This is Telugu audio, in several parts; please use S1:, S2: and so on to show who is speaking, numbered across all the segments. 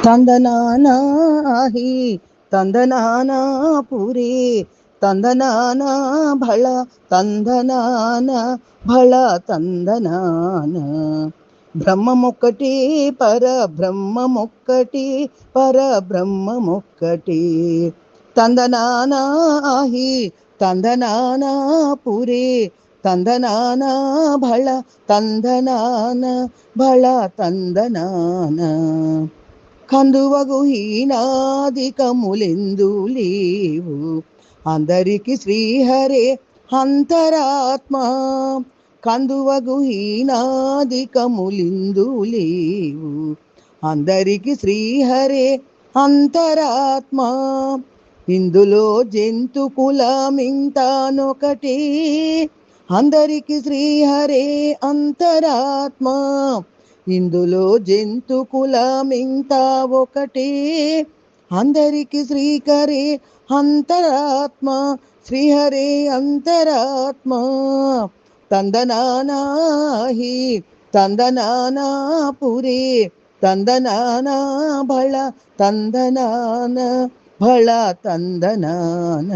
S1: ತಂದನಾನಾಹಿ ತಂದನಾನ ಪುರಿ ತಂದನಾನ ಭಳ ತಂದನಾನ భళ తందనాన బ్రహ్మమొక్కటి పరబ్రహ్మమొక్కటి పరబ్రహ్మమొక్కటి తందనానాహి తందనాన పురి తందనాన భళ తందనాన భళ తందనాన కందువగు హీనాదికములెందు లేవు అందరికి శ్రీహరే అంతరాత్మ కందువగు హీనాదికములిందు లేవు అందరికి శ్రీహరే అంతరాత్మ ఇందులో జంతు కులమింతానొకటి అందరికి శ్రీహరే అంతరాత్మ ఇందులో జంతు కులమింత ఒకటే అందరికి శ్రీకరే అంతరాత్మ శ్రీహరే అంతరాత్మ తందనానాహి తందనానా పురే తందనానా భళ తందనాన భళ తందనాన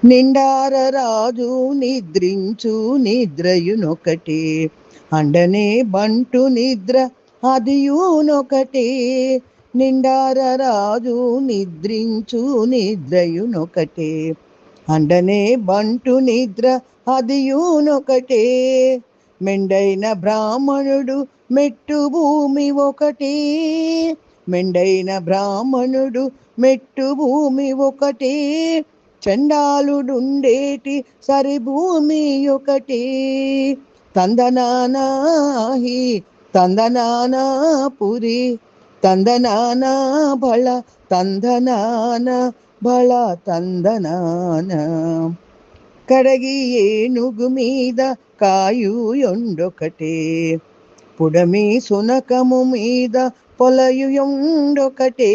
S1: నిండార రాజు నిద్రించు నిద్రయునొకటే అండనే బంటు నిద్ర అదియునొకటే నిండార రాజు నిద్రించు నిద్రయునొకటే అండనే బంటు నిద్ర అదియునొకటే మెండైన బ్రాహ్మణుడు మెట్టు భూమి ఒకటే మెండైన బ్రాహ్మణుడు మెట్టు భూమి ఒకటే చండాలుడుండేటి సరి భూమి ఒకటే తందనానాహి తందనానా పురి తందనానా భళ తందనాన భళ తందనాన కడగి ఏనుగు మీద కాయు ఎండొకటే పుడమి సునకము మీద పొలయు ఎండొకటే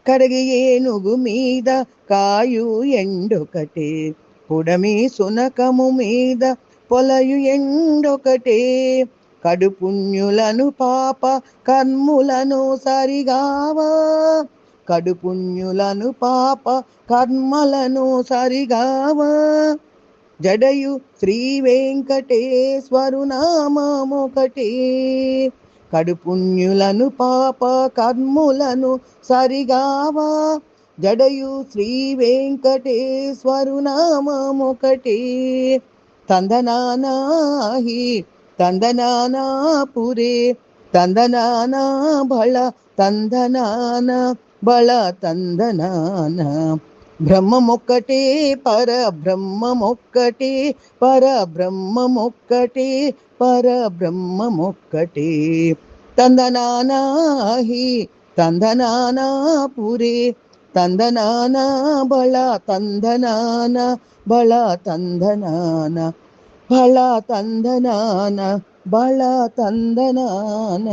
S1: కడగి ఏనుగు మీద కాయు ఎండొకటే పుడమి సునకము మీద పొలయు ఎండొకటే కడుపుణ్యులను పాప కర్ములను సరిగావా కడుపుణ్యులను పాప కర్మలను సరిగావా జడయు శ్రీ వెంకటేశ్వరు నామమొకటే కడుపుణ్యులను పాప కర్ములను సరిగావా జడయు శ్రీ వెంకటేశ్వరు నామమొకటే తందనానాహి తందనానా పురే తందనానా భళ తందనాన భళ తందనాన బ్రహ్మమొక్కటే పరబ్రహ్మమొక్కటే పరబ్రహ్మమొక్కటే పరబ్రహ్మమొక్కటే తందనానాహి తందనానా పురే తందనానా భళ తందనాన భళ తందనాన భళ తందనాన భళ తందనాన